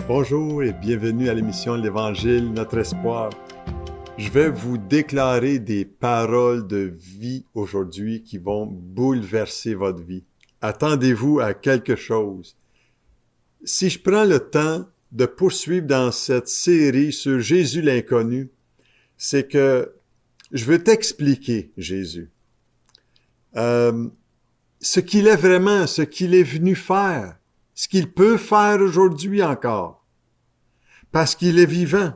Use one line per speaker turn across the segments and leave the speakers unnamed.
Bonjour et bienvenue à l'émission L'Évangile, notre espoir. Je vais vous déclarer des paroles de vie aujourd'hui qui vont bouleverser votre vie. Attendez-vous à quelque chose. Si je prends le temps de poursuivre dans cette série sur Jésus l'inconnu, c'est que je veux t'expliquer Jésus. Ce qu'il est vraiment, ce qu'il est venu faire, ce qu'il peut faire aujourd'hui encore. Parce qu'il est vivant.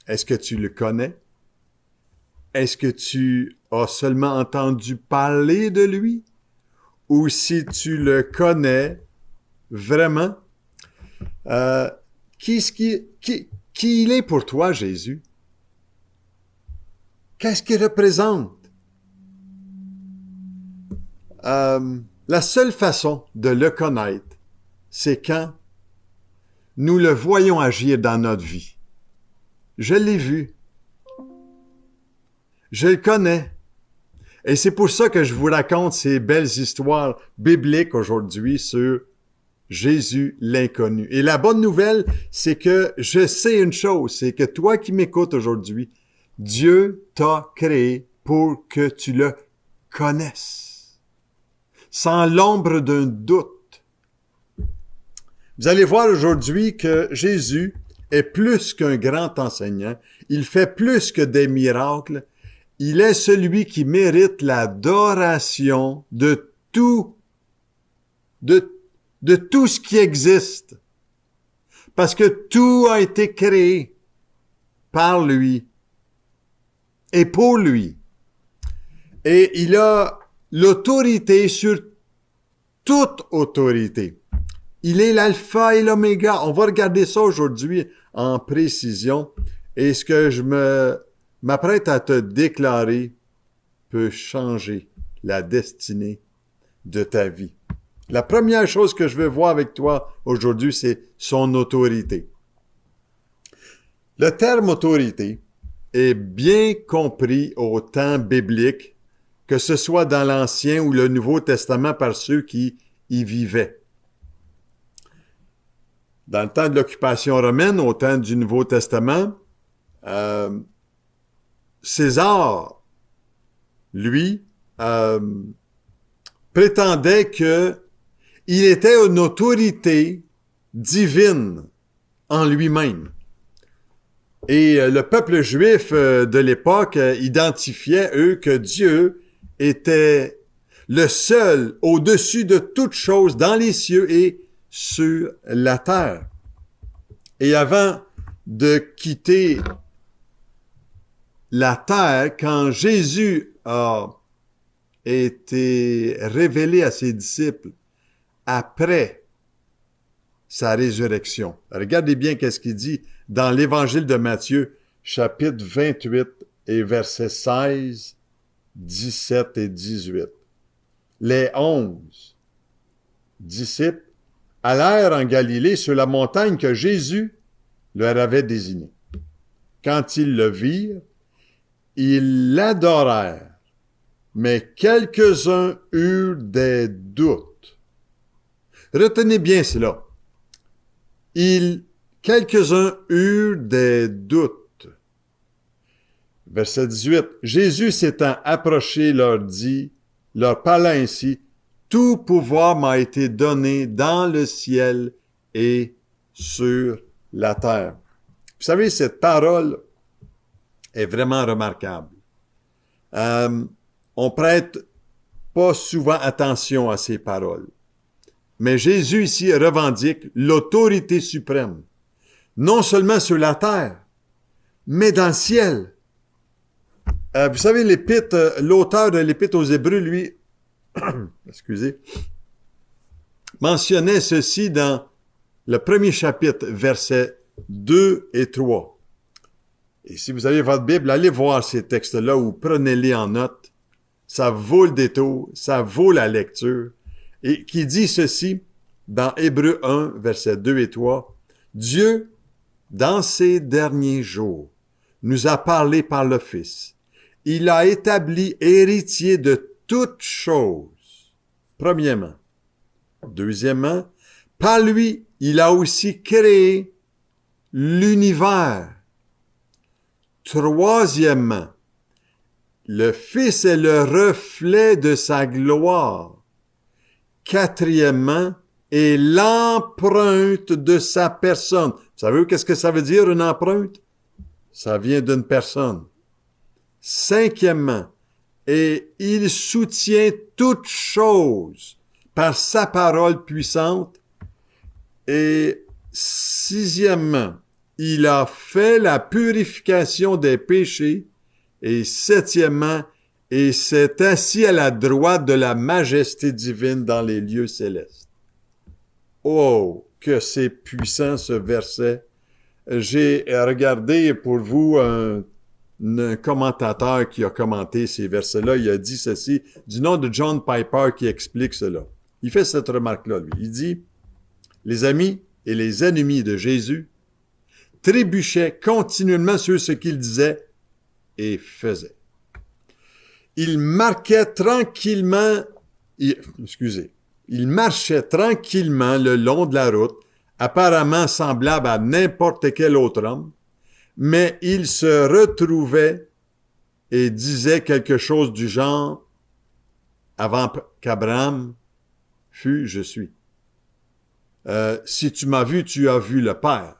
Est-ce que tu le connais? Est-ce que tu as seulement entendu parler de lui? Ou si tu le connais vraiment, qui il est pour toi, Jésus? Qu'est-ce qu'il représente? La seule façon de le connaître, c'est quand nous le voyons agir dans notre vie. Je l'ai vu. Je le connais. Et c'est pour ça que je vous raconte ces belles histoires bibliques aujourd'hui sur Jésus l'inconnu. Et la bonne nouvelle, c'est que je sais une chose, c'est que toi qui m'écoutes aujourd'hui, Dieu t'a créé pour que tu le connaisses. Sans l'ombre d'un doute. Vous allez voir aujourd'hui que Jésus est plus qu'un grand enseignant. Il fait plus que des miracles. Il est celui qui mérite l'adoration de tout ce qui existe. Parce que tout a été créé par lui et pour lui. Et il a l'autorité sur toute autorité. Il est l'alpha et l'oméga. On va regarder ça aujourd'hui en précision. Et ce que je m'apprête à te déclarer peut changer la destinée de ta vie. La première chose que je veux voir avec toi aujourd'hui, c'est son autorité. Le terme autorité est bien compris au temps biblique, que ce soit dans l'Ancien ou le Nouveau Testament par ceux qui y vivaient. Dans le temps de l'occupation romaine, au temps du Nouveau Testament, César, lui, prétendait qu'il était une autorité divine en lui-même. Et le peuple juif de l'époque identifiait, eux, que Dieu était le seul au-dessus de toutes choses dans les cieux et sur la terre. Et avant de quitter la terre, quand Jésus a été révélé à ses disciples après sa résurrection. Regardez bien qu'est-ce qu'il dit dans l'Évangile de Matthieu, chapitre 28 et versets 16, 17 et 18. Les 11 disciples allèrent en Galilée sur la montagne que Jésus leur avait désignée. Quand ils le virent, ils l'adorèrent, mais quelques-uns eurent des doutes. Retenez bien cela. Quelques-uns eurent des doutes. Verset 18. Jésus s'étant approché leur parla ainsi, « Tout pouvoir m'a été donné dans le ciel et sur la terre. » Vous savez, cette parole est vraiment remarquable. On prête pas souvent attention à ces paroles. Mais Jésus ici revendique l'autorité suprême, non seulement sur la terre, mais dans le ciel. Vous savez, l'auteur de l'Épître aux Hébreux, lui, excusez, mentionnait ceci dans le premier chapitre, versets 2 et 3. Et si vous avez votre Bible, allez voir ces textes-là ou prenez-les en note. Ça vaut le détour, ça vaut la lecture. Et qui dit ceci dans Hébreux 1, versets 2 et 3. Dieu, dans ces derniers jours, nous a parlé par le Fils. Il a établi héritier de toutes choses. Premièrement. Deuxièmement, par lui, il a aussi créé l'univers. Troisièmement, le Fils est le reflet de sa gloire. Quatrièmement, est l'empreinte de sa personne. Vous savez qu'est-ce que ça veut dire, une empreinte? Ça vient d'une personne. Cinquièmement, et il soutient toutes choses par sa parole puissante. Et sixièmement, il a fait la purification des péchés. Et septièmement, et s'est assis à la droite de la majesté divine dans les lieux célestes. Oh, que c'est puissant ce verset. J'ai regardé pour vous un commentateur qui a commenté ces versets-là. Il a dit ceci, du nom de John Piper qui explique cela. Il fait cette remarque-là, lui. Il dit, les amis et les ennemis de Jésus trébuchaient continuellement sur ce qu'il disait et faisait. Il marchait tranquillement le long de la route, apparemment semblable à n'importe quel autre homme, mais il se retrouvait et disait quelque chose du genre « Avant qu'Abraham fût, je suis. Si tu m'as vu, tu as vu le Père. »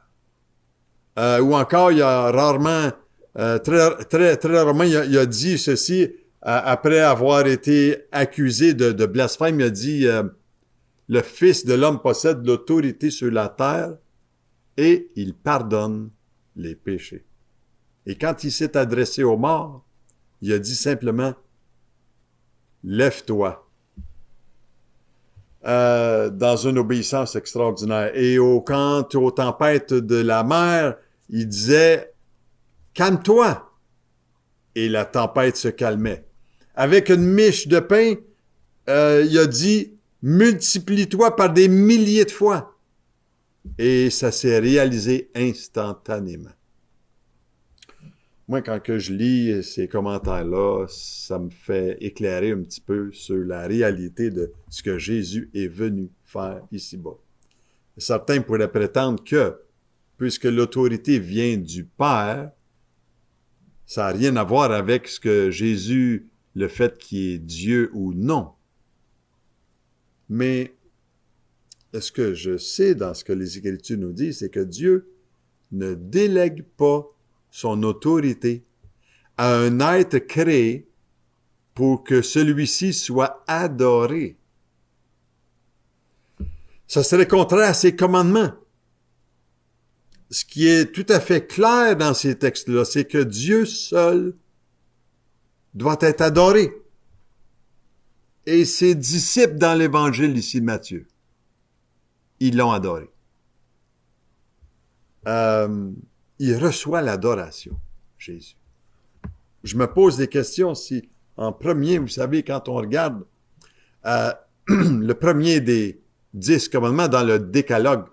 Ou encore, il y a rarement, très rarement, il a dit ceci, après avoir été accusé de blasphème, il a dit le Fils de l'homme possède l'autorité sur la terre et il pardonne les péchés. Et quand il s'est adressé aux morts, il a dit simplement lève-toi, dans une obéissance extraordinaire. Et quant aux tempêtes de la mer, il disait calme-toi. Et la tempête se calmait. Avec une miche de pain, il a dit « Multiplie-toi par des milliers de fois. » Et ça s'est réalisé instantanément. Moi, quand que je lis ces commentaires-là, ça me fait éclairer un petit peu sur la réalité de ce que Jésus est venu faire ici-bas. Certains pourraient prétendre que, puisque l'autorité vient du Père, ça n'a rien à voir avec ce que Jésus, le fait qu'il est Dieu ou non. Mais ce que je sais dans ce que les Écritures nous disent, c'est que Dieu ne délègue pas son autorité à un être créé pour que celui-ci soit adoré. Ça serait contraire à ses commandements. Ce qui est tout à fait clair dans ces textes-là, c'est que Dieu seul doit être adoré. Et ses disciples dans l'Évangile ici, Matthieu, ils l'ont adoré. Il reçoit l'adoration, Jésus. Je me pose des questions si, en premier, vous savez, quand on regarde le premier des 10 commandements dans le décalogue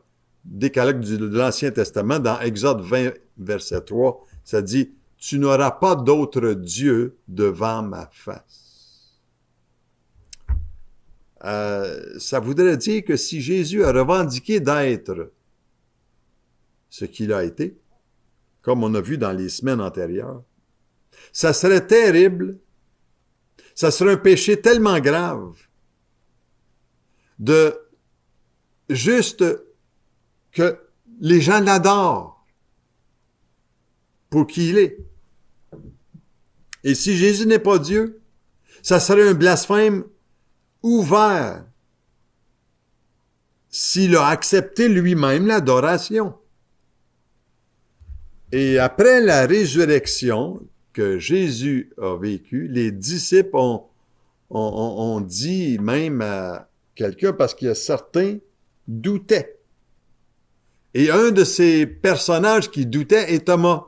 de l'Ancien Testament, dans Exode 20, verset 3, ça dit « Tu n'auras pas d'autre Dieu devant ma face. » Ça voudrait dire que si Jésus a revendiqué d'être ce qu'il a été, comme on a vu dans les semaines antérieures, ça serait terrible, ça serait un péché tellement grave de juste que les gens l'adorent pour qui il est. Et si Jésus n'est pas Dieu, ça serait un blasphème ouvert s'il a accepté lui-même l'adoration. Et après la résurrection que Jésus a vécue, les disciples ont dit même à quelqu'un, parce qu'il y a certains doutaient. Et un de ces personnages qui doutait est Thomas,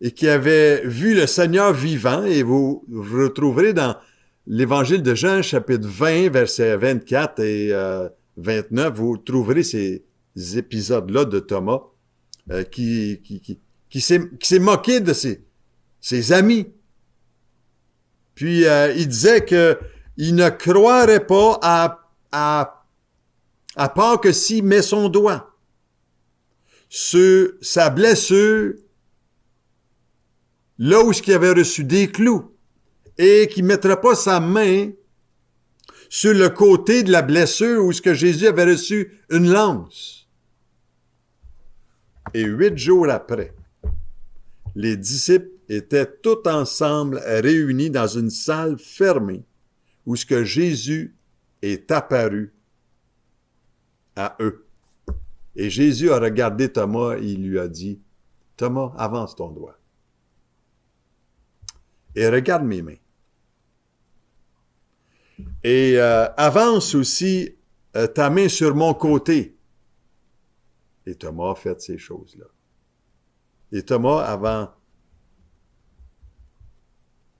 et qui avait vu le Seigneur vivant, et vous retrouverez dans l'Évangile de Jean, chapitre 20, versets 24 et 29, vous trouverez ces épisodes-là de Thomas qui s'est moqué de ses amis. Puis il disait qu'il ne croirait pas à part que s'il met son doigt. sur sa blessure, là où il avait reçu des clous, et qu'il ne mettra pas sa main sur le côté de la blessure où ce que Jésus avait reçu une lance. Et 8 jours après, les disciples étaient tous ensemble réunis dans une salle fermée où ce que Jésus est apparu à eux. Et Jésus a regardé Thomas et il lui a dit, « Thomas, avance ton doigt. Et regarde mes mains. Et avance aussi ta main sur mon côté. » Et Thomas a fait ces choses-là. Et Thomas, avant,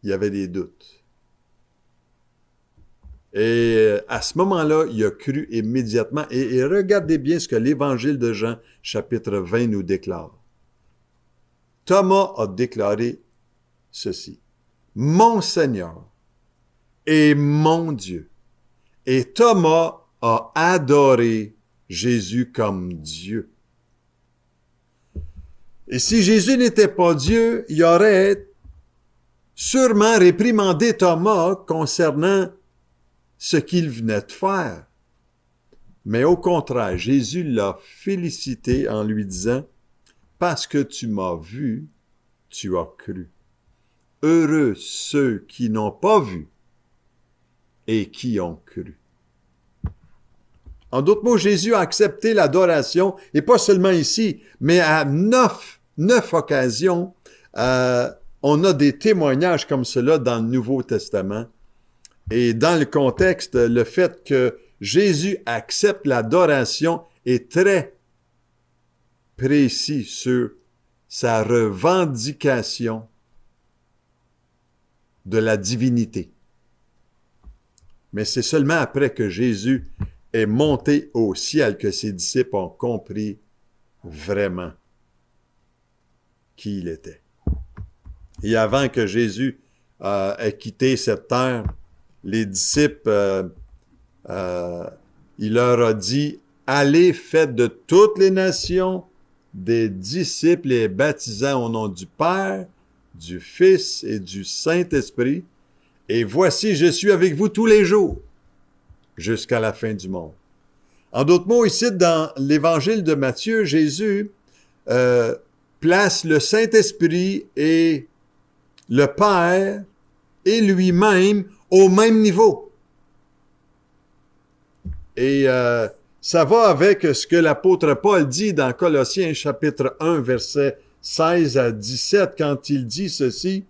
il y avait des doutes. Et à ce moment-là, il a cru immédiatement. Et regardez bien ce que l'Évangile de Jean, chapitre 20, nous déclare. Thomas a déclaré ceci. « Mon Seigneur et mon Dieu. » Et Thomas a adoré Jésus comme Dieu. Et si Jésus n'était pas Dieu, il aurait sûrement réprimandé Thomas concernant ce qu'il venait de faire. Mais au contraire, Jésus l'a félicité en lui disant, « Parce que tu m'as vu, tu as cru. Heureux ceux qui n'ont pas vu et qui ont cru. » En d'autres mots, Jésus a accepté l'adoration, et pas seulement ici, mais à neuf occasions, on a des témoignages comme cela dans le Nouveau Testament. Et dans le contexte, le fait que Jésus accepte l'adoration est très précis sur sa revendication de la divinité. Mais c'est seulement après que Jésus est monté au ciel que ses disciples ont compris vraiment qui il était. Et avant que Jésus ait quitté cette terre, les disciples, il leur a dit, « Allez, faites de toutes les nations des disciples et baptisant au nom du Père, du Fils et du Saint-Esprit, et voici, je suis avec vous tous les jours, jusqu'à la fin du monde. » En d'autres mots, ici, dans l'Évangile de Matthieu, Jésus place le Saint-Esprit et le Père et lui-même au même niveau. Et ça va avec ce que l'apôtre Paul dit dans Colossiens chapitre 1, versets 16 à 17, quand il dit ceci.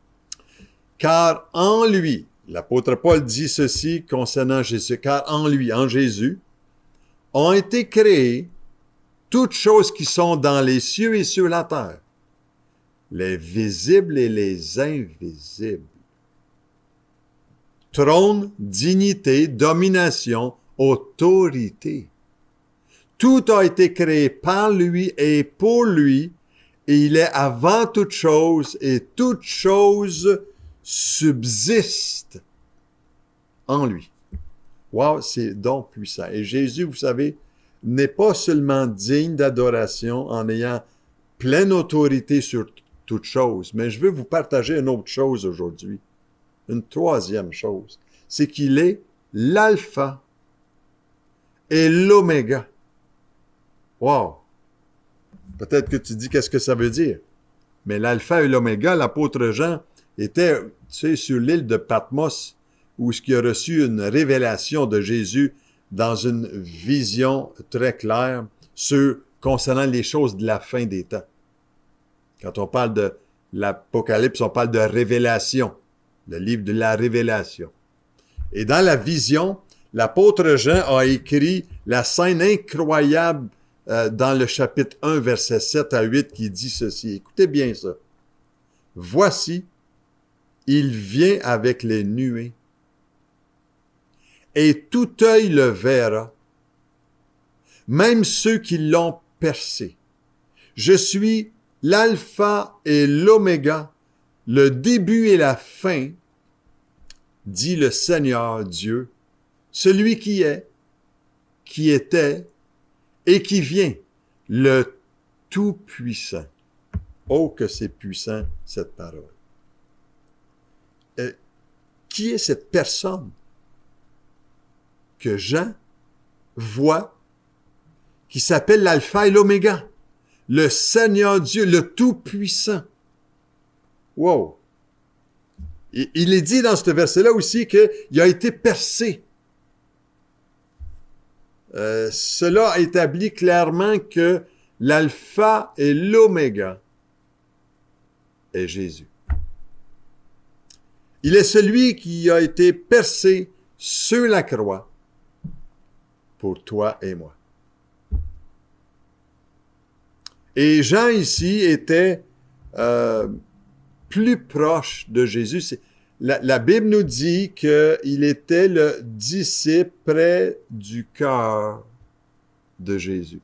« Car en lui, l'apôtre Paul dit ceci concernant Jésus, car en lui, en Jésus, ont été créées toutes choses qui sont dans les cieux et sur la terre, les visibles et les invisibles. Trône, dignité, domination, autorité. Tout a été créé par lui et pour lui, et il est avant toute chose, et toute chose subsiste en lui. » Wow, c'est donc puissant. Et Jésus, vous savez, n'est pas seulement digne d'adoration en ayant pleine autorité sur toute chose, mais je veux vous partager une autre chose aujourd'hui. Une troisième chose, c'est qu'il est l'alpha et l'oméga. Wow! Peut-être que tu dis qu'est-ce que ça veut dire. Mais l'alpha et l'oméga, l'apôtre Jean était, tu sais, sur l'île de Patmos, où il a reçu une révélation de Jésus dans une vision très claire concernant les choses de la fin des temps. Quand on parle de l'Apocalypse, on parle de révélation, le livre de la révélation. Et dans la vision, l'apôtre Jean a écrit la scène incroyable dans le chapitre 1, versets 7 à 8, qui dit ceci. Écoutez bien ça. « Voici, il vient avec les nuées, et tout œil le verra, même ceux qui l'ont percé. Je suis l'alpha et l'oméga, le début et la fin, dit le Seigneur Dieu, celui qui est, qui était et qui vient, le Tout-Puissant. Oh, que c'est puissant, cette parole. Qui est cette personne que Jean voit, qui s'appelle l'Alpha et l'Oméga, le Seigneur Dieu, le Tout-Puissant? Wow! Il est dit dans ce verset-là aussi qu'il a été percé. Cela établit clairement que l'Alpha et l'Oméga est Jésus. Il est celui qui a été percé sur la croix pour toi et moi. Et Jean ici était plus proche de Jésus. La Bible nous dit qu'il était le disciple près du cœur de Jésus.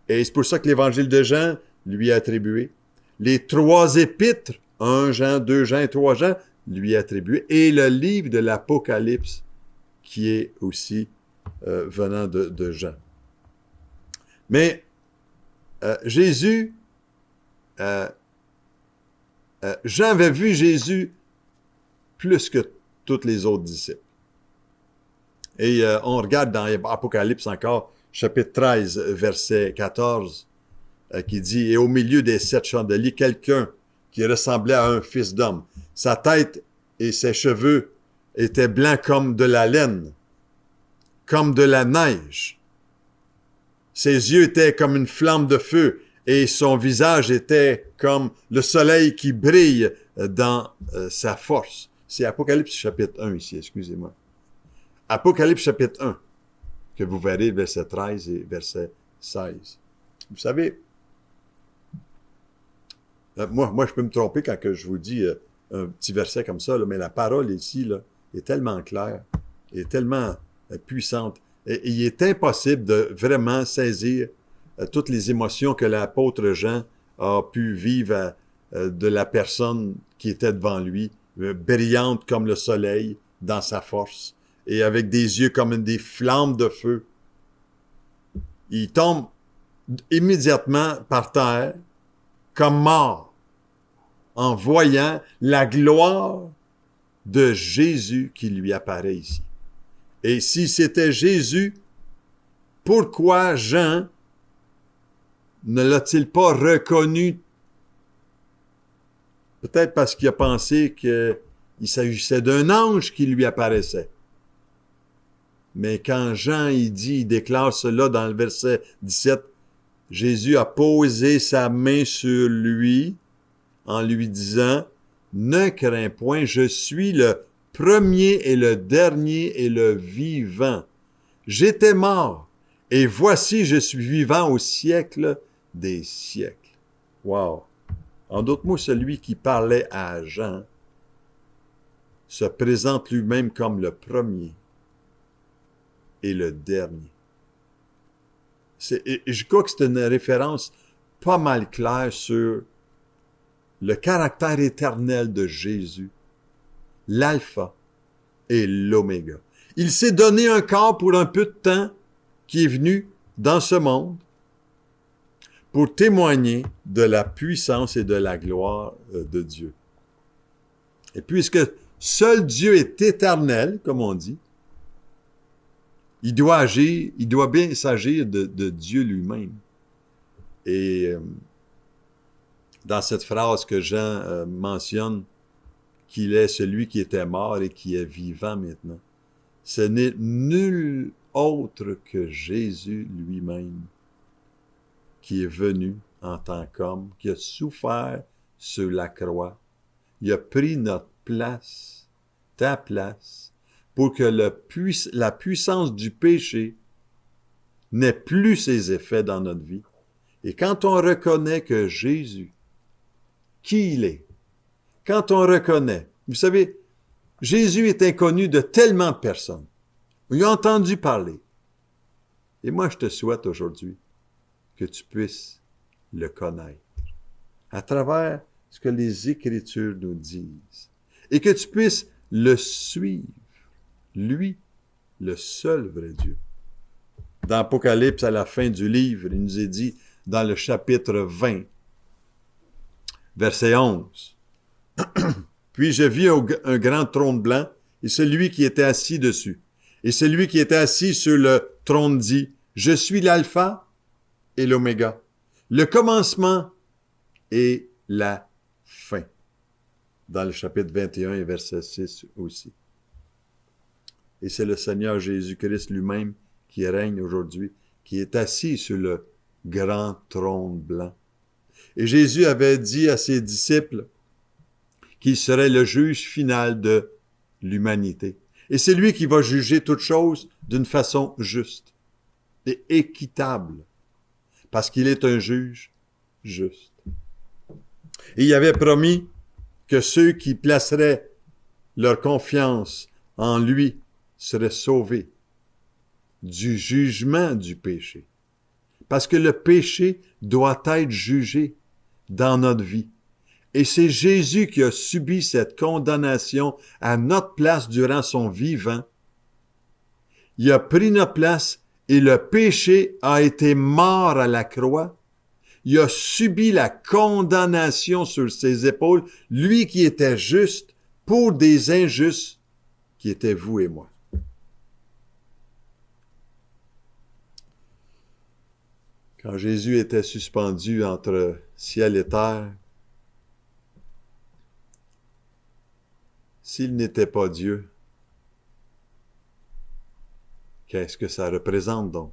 Et c'est pour ça que l'évangile de Jean lui est attribué. Les 3 épîtres, 1 Jean, 2 Jean et 3 Jean, lui est attribué. Et le livre de l'Apocalypse, qui est aussi venant de Jean. Mais Jésus, Jean avait vu Jésus plus que tous les autres disciples. Et on regarde dans Apocalypse encore, chapitre 13, verset 14, qui dit « Et au milieu des 7 chandeliers, quelqu'un qui ressemblait à un fils d'homme. Sa tête et ses cheveux étaient blancs comme de la laine, comme de la neige. Ses yeux étaient comme une flamme de feu, et son visage était comme le soleil qui brille dans sa force. » C'est Apocalypse chapitre 1 ici, excusez-moi. Apocalypse chapitre 1, que vous verrez verset 13 et verset 16. Vous savez, moi je peux me tromper quand que je vous dis un petit verset comme ça, là, mais la parole ici là, est tellement claire, est tellement puissante, et il est impossible de vraiment saisir toutes les émotions que l'apôtre Jean a pu vivre de la personne qui était devant lui, brillante comme le soleil dans sa force, et avec des yeux comme des flammes de feu. Il tombe immédiatement par terre, comme mort, en voyant la gloire de Jésus qui lui apparaît ici. Et si c'était Jésus, pourquoi Jean ne l'a-t-il pas reconnu? Peut-être parce qu'il a pensé qu'il s'agissait d'un ange qui lui apparaissait. Mais quand Jean il déclare cela dans le verset 17, Jésus a posé sa main sur lui en lui disant « Ne crains point, je suis le premier et le dernier et le vivant. J'étais mort, et voici je suis vivant au siècle des siècles. » Wow! En d'autres mots, celui qui parlait à Jean se présente lui-même comme le premier et le dernier. Et je crois que c'est une référence pas mal claire sur le caractère éternel de Jésus, l'alpha et l'oméga. Il s'est donné un corps pour un peu de temps qui est venu dans ce monde pour témoigner de la puissance et de la gloire de Dieu. Et puisque seul Dieu est éternel, comme on dit, il doit bien s'agir de Dieu lui-même. Et dans cette phrase que Jean mentionne, qu'il est celui qui était mort et qui est vivant maintenant, ce n'est nul autre que Jésus lui-même qui est venu en tant qu'homme, qui a souffert sur la croix. Il a pris notre place, ta place, pour que la puissance du péché n'ait plus ses effets dans notre vie. Et quand on reconnaît que Jésus, qui il est, quand on reconnaît, vous savez, Jésus est inconnu de tellement de personnes. On y a entendu parler. Et moi, je te souhaite aujourd'hui que tu puisses le connaître à travers ce que les Écritures nous disent et que tu puisses le suivre, lui, le seul vrai Dieu. Dans Apocalypse, à la fin du livre, il nous est dit, dans le chapitre 20, verset 11, « Puis je vis un grand trône blanc, et celui qui était assis dessus. Et celui qui était assis sur le trône dit, « Je suis l'alpha et l'oméga, le commencement et la fin. » Dans le chapitre 21 et verset 6 aussi. Et c'est le Seigneur Jésus-Christ lui-même qui règne aujourd'hui, qui est assis sur le grand trône blanc. Et Jésus avait dit à ses disciples qu'il serait le juge final de l'humanité. Et c'est lui qui va juger toutes choses d'une façon juste et équitable, parce qu'il est un juge juste. Et il avait promis que ceux qui placeraient leur confiance en lui seraient sauvés du jugement du péché. Parce que le péché doit être jugé dans notre vie. Et c'est Jésus qui a subi cette condamnation à notre place durant son vivant. Il a pris notre place et le péché a été mort à la croix. Il a subi la condamnation sur ses épaules, lui qui était juste pour des injustes qui étaient vous et moi. Quand Jésus était suspendu entre ciel et terre, s'il n'était pas Dieu, qu'est-ce que ça représente donc?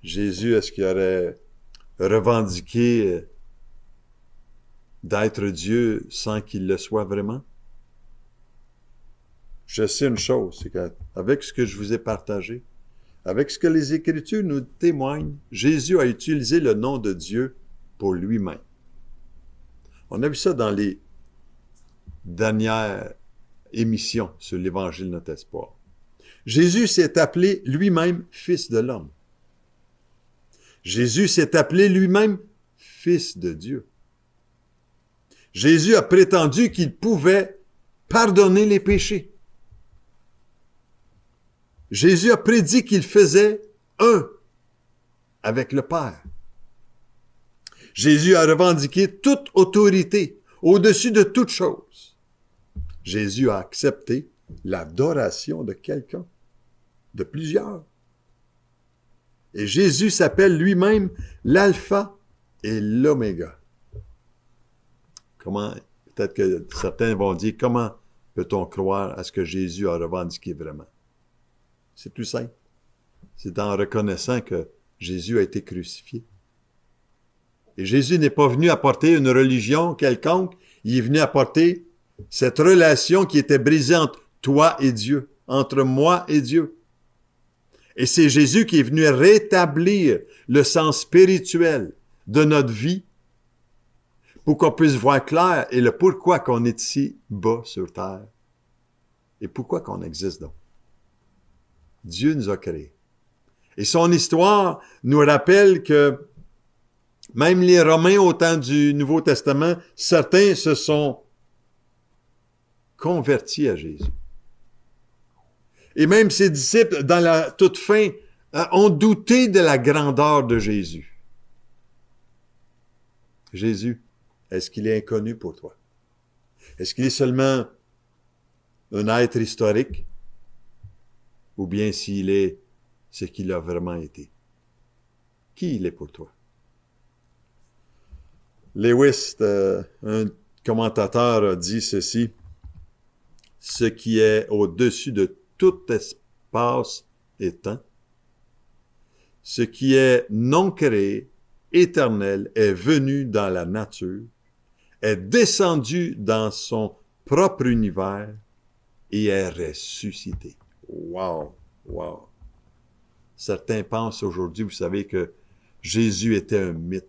Jésus, est-ce qu'il aurait revendiqué d'être Dieu sans qu'il le soit vraiment? Je sais une chose, c'est qu'avec ce que je vous ai partagé, avec ce que les Écritures nous témoignent, Jésus a utilisé le nom de Dieu pour lui-même. On a vu ça dans les dernières émissions sur l'Évangile de notre espoir. Jésus s'est appelé lui-même Fils de l'homme. Jésus s'est appelé lui-même Fils de Dieu. Jésus a prétendu qu'il pouvait pardonner les péchés. Jésus a prédit qu'il faisait un avec le Père. Jésus a revendiqué toute autorité au-dessus de toute chose. Jésus a accepté l'adoration de quelqu'un, de plusieurs. Et Jésus s'appelle lui-même l'alpha et l'oméga. Peut-être que certains vont dire, comment peut-on croire à ce que Jésus a revendiqué vraiment? C'est tout simple. C'est en reconnaissant que Jésus a été crucifié. Et Jésus n'est pas venu apporter une religion quelconque, il est venu apporter cette relation qui était brisée entre toi et Dieu, entre moi et Dieu. Et c'est Jésus qui est venu rétablir le sens spirituel de notre vie pour qu'on puisse voir clair et le pourquoi qu'on est ici bas sur terre et pourquoi qu'on existe donc. Dieu nous a créés. Et son histoire nous rappelle que même les Romains au temps du Nouveau Testament, certains se sont convertis à Jésus. Et même ses disciples, dans la toute fin, ont douté de la grandeur de Jésus. Jésus, est-ce qu'il est inconnu pour toi? Est-ce qu'il est seulement un être historique? Ou bien s'il est ce qu'il a vraiment été? Qui il est pour toi? Lewis, un commentateur, a dit ceci: « Ce qui est au-dessus de tout espace et temps, ce qui est non créé, éternel, est venu dans la nature, est descendu dans son propre univers et est ressuscité. » Wow! Wow! Certains pensent aujourd'hui, vous savez, que Jésus était un mythe.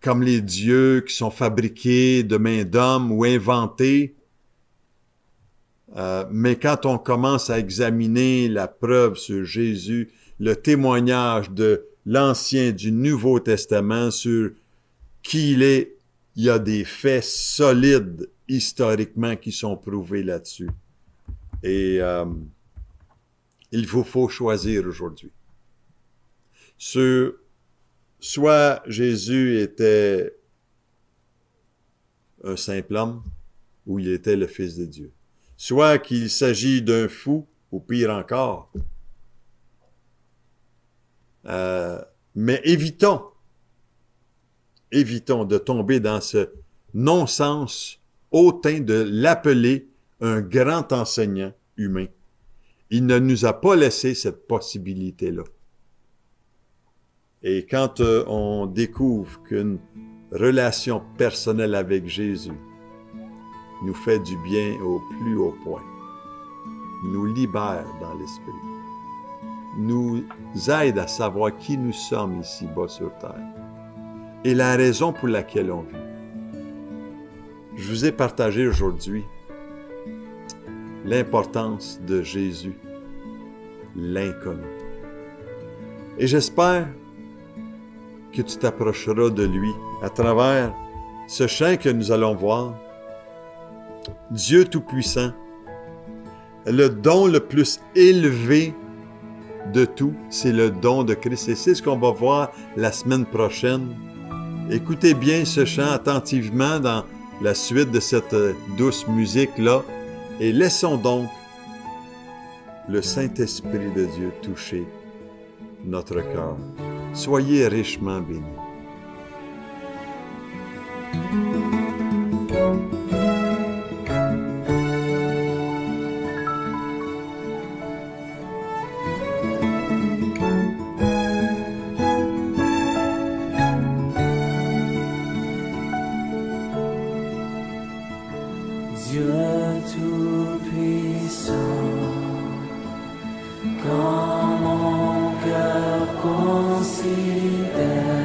Comme les dieux qui sont fabriqués de main d'homme ou inventés. Mais quand on commence à examiner la preuve sur Jésus, le témoignage de l'Ancien, du Nouveau Testament sur qui il est, il y a des faits solides historiquement qui sont prouvés là-dessus. Et il faut choisir aujourd'hui. Soit Jésus était un simple homme, ou il était le Fils de Dieu. Soit qu'il s'agit d'un fou, ou pire encore. Mais évitons de tomber dans ce non-sens hautain de l'appeler un grand enseignant humain. Il ne nous a pas laissé cette possibilité-là. Et quand on découvre qu'une relation personnelle avec Jésus nous fait du bien au plus haut point, nous libère dans l'esprit, nous aide à savoir qui nous sommes ici-bas sur terre et la raison pour laquelle on vit. Je vous ai partagé aujourd'hui l'importance de Jésus, l'inconnu. Et j'espère que tu t'approcheras de lui à travers ce chant que nous allons voir. Dieu Tout-Puissant, le don le plus élevé de tout, c'est le don de Christ. Et c'est ce qu'on va voir la semaine prochaine. Écoutez bien ce chant attentivement dans la suite de cette douce musique-là et laissons donc le Saint-Esprit de Dieu toucher notre cœur. Soyez richement bénis.
Dieu Tout-Puissant, quand mon cœur considère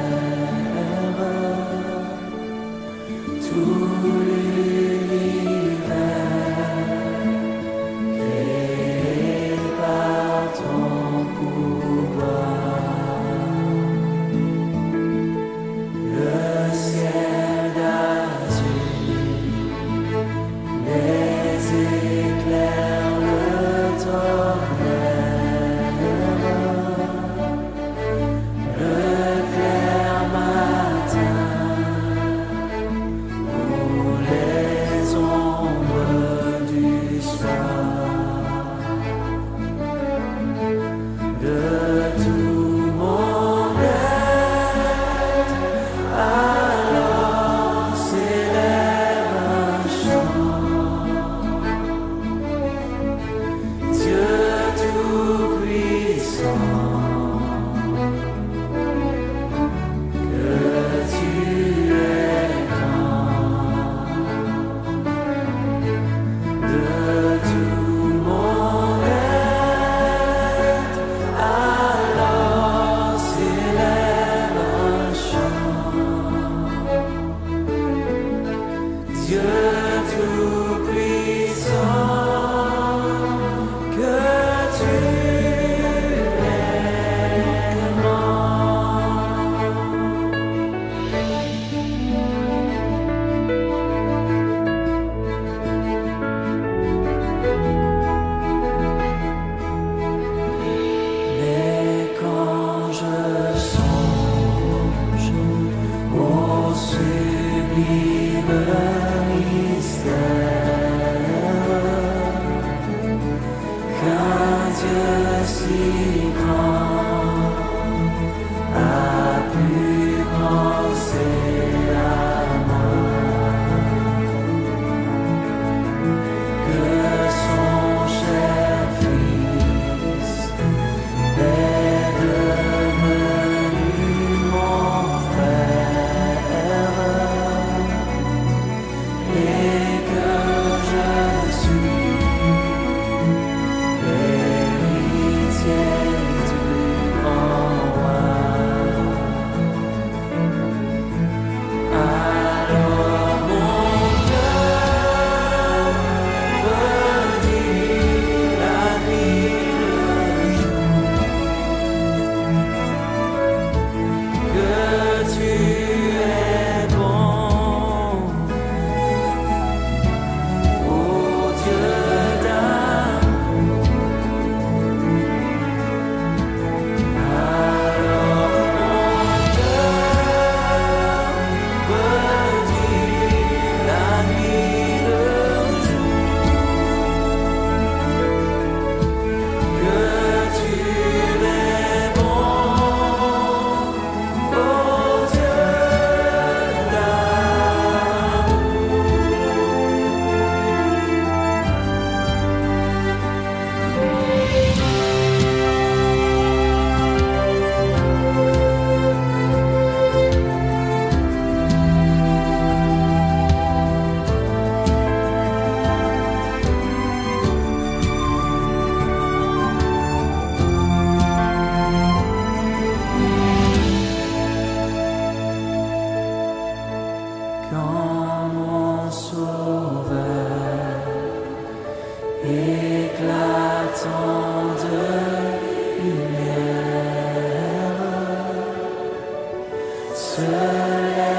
se lève.